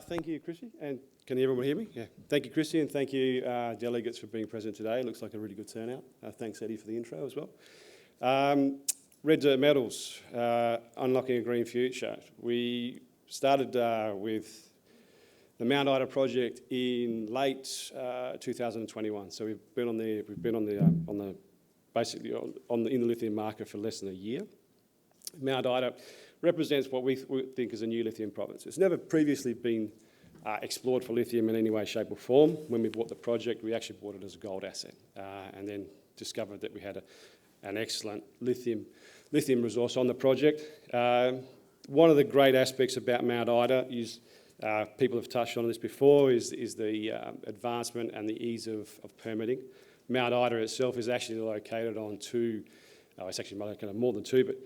Thank you, Chrissy. And can everyone hear me? Yeah. Thank you, Chrissy, and thank you, delegates, for being present today. It looks like a really good turnout. Thanks, Eddie, for the intro as well. Red Dirt Metals, Unlocking a Green Future. We started with the Mount Ida project in late 2021. So we've been in the lithium market for less than a year. Mount Ida represents what we think is a new lithium province. It's never previously been explored for lithium in any way, shape or form. When we bought the project, we actually bought it as a gold asset and then discovered that we had an excellent lithium resource on the project. One of the great aspects about Mount Ida is, people have touched on this before, is the advancement and the ease of permitting. Mount Ida itself is actually located on it's actually located on more than two, but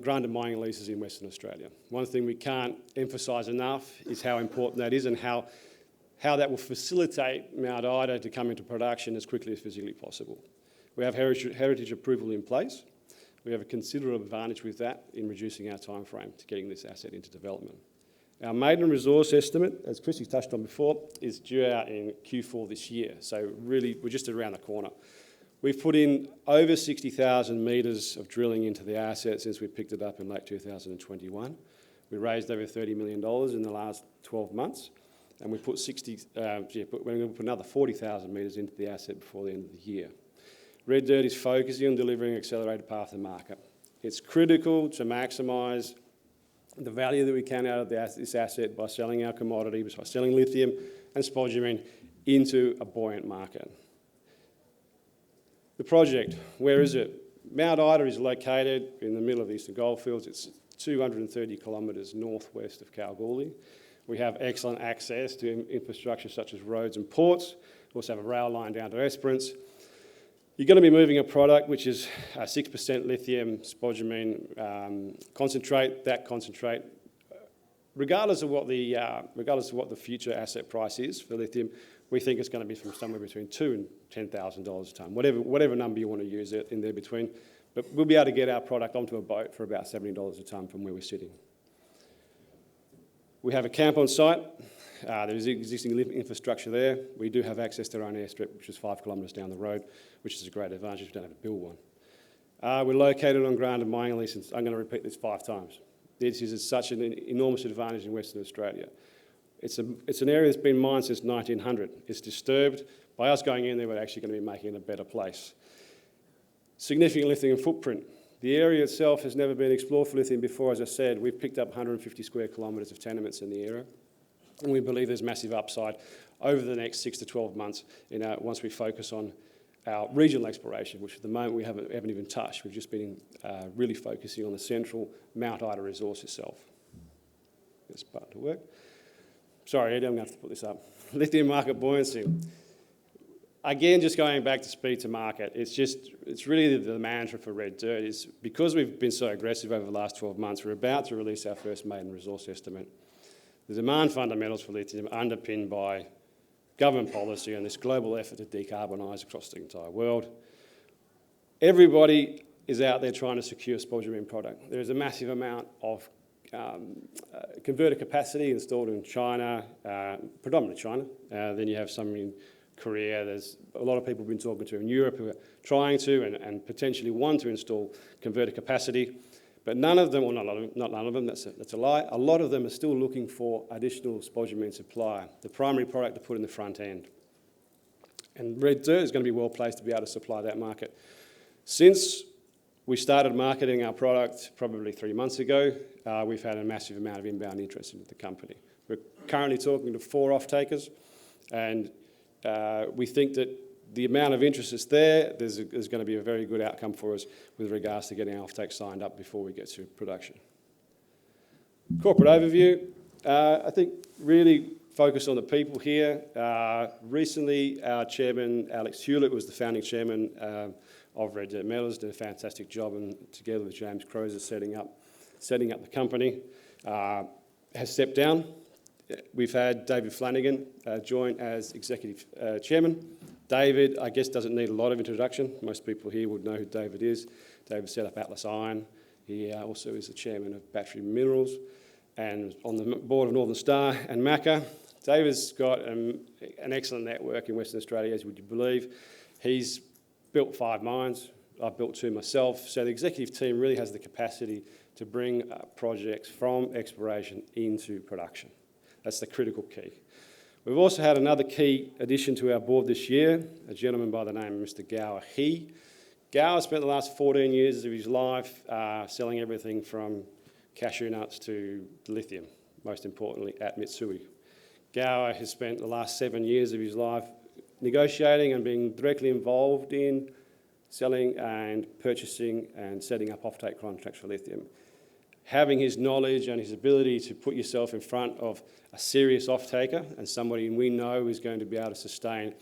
granted mining leases in Western Australia. One thing we can't emphasise enough is how important that is and how that will facilitate Mount Ida to come into production as quickly as physically possible. We have heritage approval in place. We have a considerable advantage with that in reducing our time frame to getting this asset into development. Our maiden resource estimate, as Chrissy touched on before, is due out in Q4 this year. So really, we're just around the corner. We've put in over 60,000 metres of drilling into the asset since we picked it up in late 2021. We raised over $30 million in the last 12 months, and we put we're going to put another 40,000 metres into the asset before the end of the year. Red Dirt is focusing on delivering an accelerated path to market. It's critical to maximise the value that we can out of this asset by selling our commodity, by selling lithium and spodumene into a buoyant market. The project, where is it? Mount Ida is located in the middle of the Eastern Goldfields. It's 230 kilometres northwest of Kalgoorlie. We have excellent access to infrastructure such as roads and ports. We also have a rail line down to Esperance. You're going to be moving a product which is 6% lithium spodumene concentrate. That concentrate, regardless of what the future asset price is for lithium, we think it's going to be from somewhere between $2,000 and $10,000 a tonne, whatever number you want to use it in there between. But we'll be able to get our product onto a boat for about $70 a tonne from where we're sitting. We have a camp on site. There's existing infrastructure there. We do have access to our own airstrip, which is 5 kilometres down the road, which is a great advantage. We don't have to build one. We're located on granted mining leases. I'm going to repeat this 5 times. This is such an enormous advantage in Western Australia. It's an area that's been mined since 1900. It's disturbed. By us going in there, we're actually going to be making it a better place. Significant lithium footprint. The area itself has never been explored for lithium before. As I said, we've picked up 150 square kilometres of tenements in the area, and we believe there's massive upside over the next 6 to 12 months once we focus on our regional exploration, which at the moment we haven't even touched. We've just been really focusing on the central Mount Ida resource itself. This part to work. Sorry, Eddie, I'm going to have to put this up. Lithium market buoyancy. Again, just going back to speed to market, it's really the mantra for Red Dirt is because we've been so aggressive over the last 12 months, we're about to release our first maiden resource estimate. The demand fundamentals for lithium are underpinned by government policy and this global effort to decarbonise across the entire world. Everybody is out there trying to secure spodumene product. There is a massive amount of converter capacity installed in China, predominantly China. Then you have some in Korea. There's a lot of people we've been talking to in Europe who are trying to and potentially want to install converter capacity. But none of them, or not none of them, that's a lie, a lot of them are still looking for additional spodumene supply, the primary product to put in the front end. And Red Dirt is going to be well placed to be able to supply that market. Since we started marketing our product probably 3 months ago, we've had a massive amount of inbound interest into the company. We're currently talking to 4 off-takers, and we think that the amount of interest that's there's going to be a very good outcome for us with regards to getting our off-take signed up before we get to production. Corporate overview. I think really focus on the people here. Recently, our chairman, Alex Hewlett, was the founding chairman of Red Dirt Metals, did a fantastic job, and together with James Crozer setting up the company, has stepped down. We've had David Flanagan join as executive chairman. David, I guess, doesn't need a lot of introduction. Most people here would know who David is. David set up Atlas Iron. He also is the chairman of Battery Minerals. and on the board of Northern Star and Macca. David's got an excellent network in Western Australia, as would you believe. He's built 5 mines. I've built 2 myself. So the executive team really has the capacity to bring projects from exploration into production. That's the critical key. We've also had another key addition to our board this year, a gentleman by the name of Mr. Gower. Gower spent the last 14 years of his life selling everything from cashew nuts to lithium, most importantly at Mitsui. Gower has spent the last 7 years of his life negotiating and being directly involved in selling and purchasing and setting up offtake contracts for lithium. Having his knowledge and his ability to put yourself in front of a serious off-taker and somebody we know is going to be able to sustain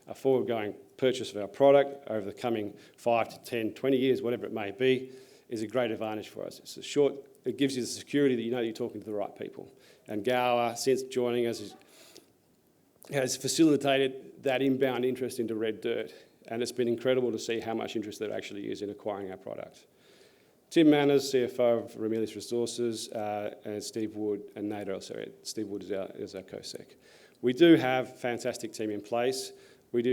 a forward-going purchase of our product over the coming 5 to 10, 20 years, whatever it may be, is a great advantage for us. It gives you the security that you know you're talking to the right people. And Gower, since joining us, has facilitated that inbound interest into red dirt, and it's been incredible to see how much interest there actually is in acquiring our product. Tim Manners, CFO of Ramelius Resources, and Steve Wood and Nader, Steve Wood is our co-sec. We do have a fantastic team in place. We've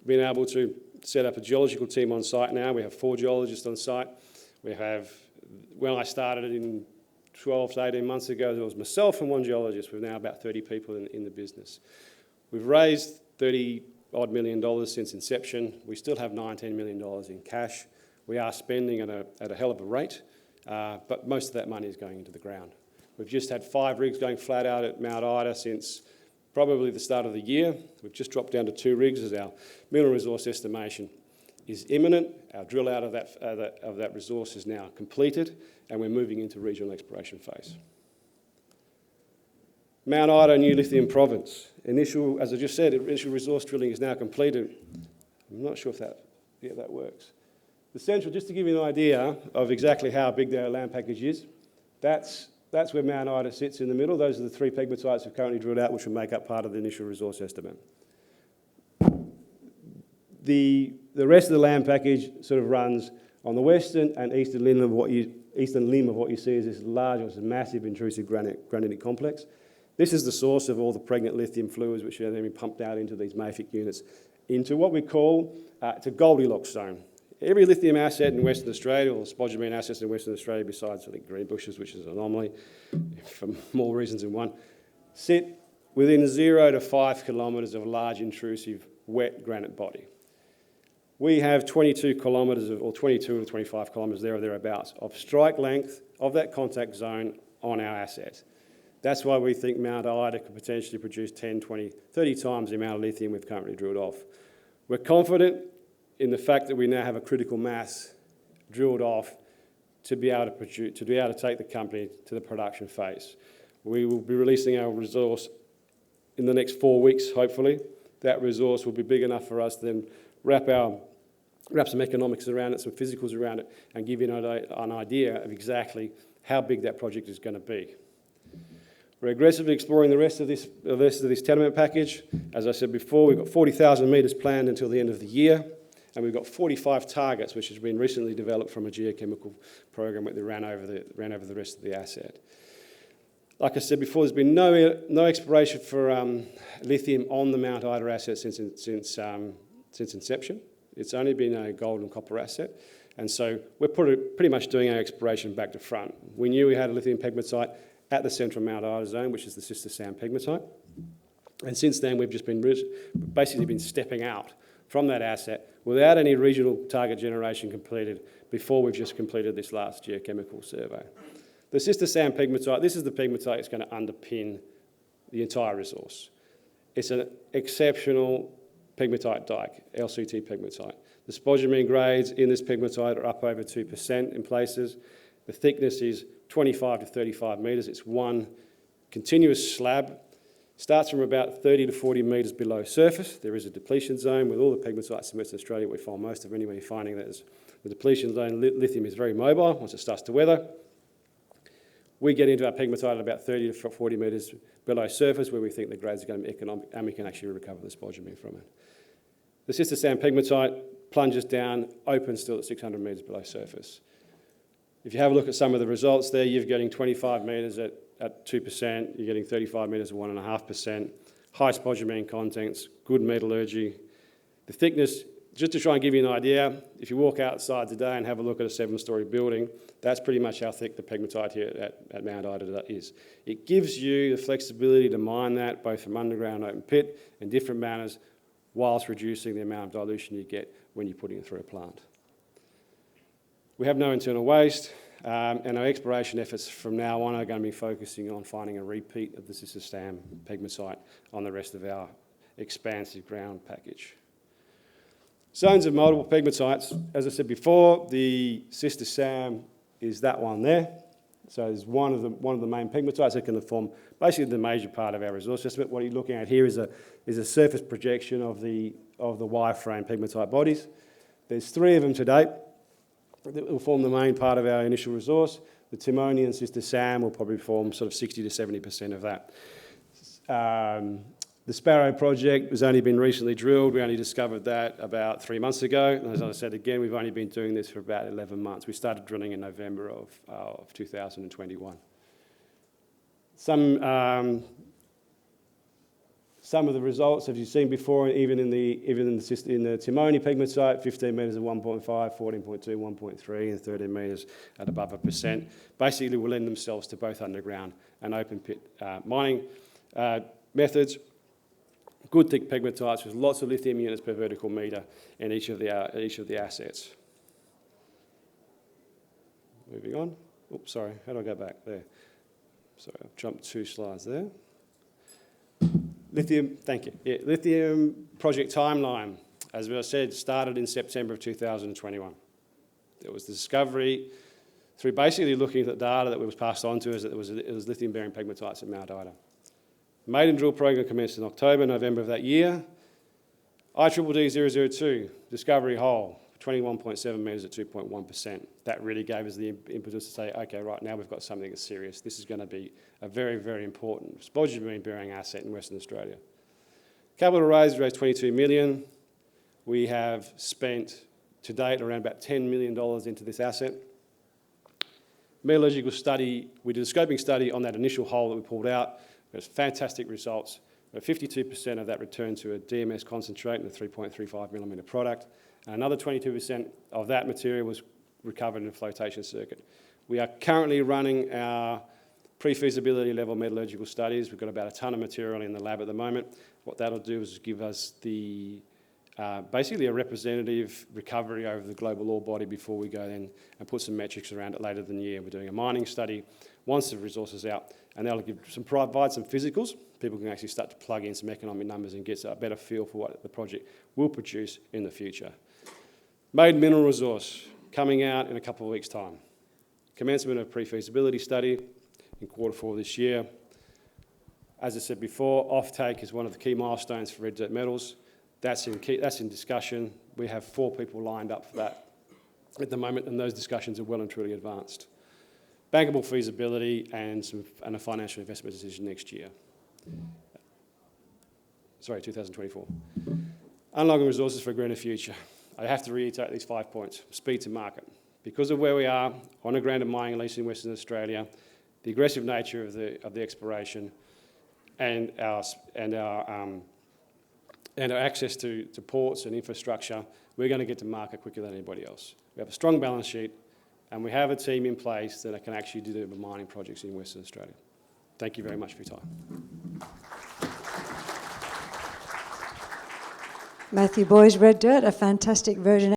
been able to set up a geological team on site now. We have 4 geologists on site. When I started in 12 to 18 months ago, there was myself and 1 geologist. We're now about 30 people in the business. We've raised $30-odd million since inception. We still have $19 million in cash. We are spending at a hell of a rate, but most of that money is going into the ground. We've just had 5 rigs going flat out at Mount Ida since probably the start of the year. We've just dropped down to 2 rigs as our mineral resource estimation is imminent. Our drill out of that resource is now completed, and we're moving into regional exploration phase. Mount Ida, New Lithium Province. As I just said, initial resource drilling is now completed. I'm not sure if that works. The central, just to give you an idea of exactly how big their land package is, that's where Mount Ida sits in the middle. Those are the 3 pegmatites we've currently drilled out, which will make up part of the initial resource estimate. The rest of the land package sort of runs on the western and eastern limb of what you see is this large, it's a massive intrusive granitic complex. This is the source of all the pregnant lithium fluids which are then being pumped out into these mafic units into what we call it's a Goldilocks zone. Every lithium asset in Western Australia, or spodumene assets in Western Australia, besides I think Greenbushes, which is an anomaly for more reasons than one, sit within 0 to 5 kilometres of a large intrusive wet granite body. We have 22 kilometres or 22 to 25 kilometres there or thereabouts of strike length of that contact zone on our asset. That's why we think Mount Ida could potentially produce 10, 20, 30 times the amount of lithium we've currently drilled off. We're confident in the fact that we now have a critical mass drilled off to be able to take the company to the production phase. We will be releasing our resource in the next 4 weeks, hopefully. That resource will be big enough for us to then wrap some economics around it, some physicals around it, and give you an idea of exactly how big that project is going to be. We're aggressively exploring the rest of this tenement package. As I said before, we've got 40,000 metres planned until the end of the year, and we've got 45 targets, which has been recently developed from a geochemical program that ran over the rest of the asset. Like I said before, there's been no exploration for lithium on the Mount Ida asset since inception. It's only been a gold and copper asset, and so we're pretty much doing our exploration back to front. We knew we had a lithium pegmatite at the central Mount Ida zone, which is the Sister Sand pegmatite, and since then we've just basically been stepping out from that asset without any regional target generation completed before we've just completed this last geochemical survey. The Sister Sand pegmatite, this is the pegmatite that's going to underpin the entire resource. It's an exceptional pegmatite dike, LCT pegmatite. The spodumene grades in this pegmatite are up over 2% in places. The thickness is 25 to 35 metres. It's one continuous slab. Starts from about 30 to 40 metres below surface. There is a depletion zone with all the pegmatites in Western Australia. We find most of them anyway, finding that the depletion zone, lithium is very mobile once it starts to weather. We get into our pegmatite at about 30 to 40 metres below surface where we think the grades are going to be economic and we can actually recover the spodumene from it. The Sister Sand pegmatite plunges down, open still at 600 metres below surface. If you have a look at some of the results there, you're getting 25 metres at 2%, you're getting 35 metres at 1.5%, high spodumene contents, good metallurgy. The thickness, just to try and give you an idea, if you walk outside today and have a look at a 7-storey building, that's pretty much how thick the pegmatite here at Mount Ida is. It gives you the flexibility to mine that both from underground open pit in different manners, whilst reducing the amount of dilution you get when you're putting it through a plant. We have no internal waste, and our exploration efforts from now on are going to be focusing on finding a repeat of the Sister Sam pegmatite on the rest of our expansive ground package. Zones of multiple pegmatites. As I said before, the Sister Sam is that one there. So it's one of the main pegmatites that can form basically the major part of our resource estimate. What you're looking at here is a surface projection of the wireframe pegmatite bodies. There's 3 of them to date that will form the main part of our initial resource. The Timoni and Sister Sam will probably form sort of 60 to 70% of that. The Sparrow Project has only been recently drilled. We only discovered that about 3 months ago. And as I said again, we've only been doing this for about 11 months. We started drilling in November of 2021. Some of the results have you seen before, even in the Timoni pegmatite, 15 metres at 1.5, 14.2, 1.3, and 13 metres at above 1%. Basically will lend themselves to both underground and open pit mining methods. Good thick pegmatites with lots of lithium units per vertical metre in each of the assets. Moving on. Oops, sorry, how do I go back there? Sorry, I've jumped 2 slides there. Lithium, thank you. Yeah, Lithium project timeline, as I said, started in September of 2021. There was the discovery through basically looking at the data that was passed on to us that it was lithium-bearing pegmatites at Mount Ida. Maiden drill program commenced in October, November of that year. IDD 002, discovery hole, 21.7 metres at 2.1%. That really gave us the impetus to say, okay, right, now we've got something that's serious. This is going to be a very, very important spodumene-bearing asset in Western Australia. Capital raised 22 million. We have spent to date around about $10 million into this asset. Metallurgical study, we did a scoping study on that initial hole that we pulled out. There's fantastic results. 52% of that returned to a DMS concentrate and a 3.35 millimetre product. And another 22% of that material was recovered in a flotation circuit. We are currently running our pre-feasibility level metallurgical studies. We've got about a tonne of material in the lab at the moment. What that'll do is give us basically a representative recovery over the global ore body before we go then and put some metrics around it later in the year. We're doing a mining study once the resource is out, and that'll provide some physicals. People can actually start to plug in some economic numbers and get a better feel for what the project will produce in the future. Maiden mineral resource coming out in a couple of weeks' time. Commencement of pre-feasibility study in Q4 this year. As I said before, offtake is one of the key milestones for Red Dirt Metals. That's in discussion. We have 4 people lined up for that at the moment, and those discussions are well and truly advanced. Bankable feasibility and a financial investment decision next year. Sorry, 2024. Unlocking resources for a greener future. I have to reiterate these 5 points. Speed to market. Because of where we are, on a ground of mining lease in Western Australia, the aggressive nature of the exploration, and our access to ports and infrastructure, we're going to get to market quicker than anybody else. We have a strong balance sheet, and we have a team in place that can actually deliver mining projects in Western Australia. Thank you very much for your time. Matthew Boyes, Red Dirt, a fantastic version.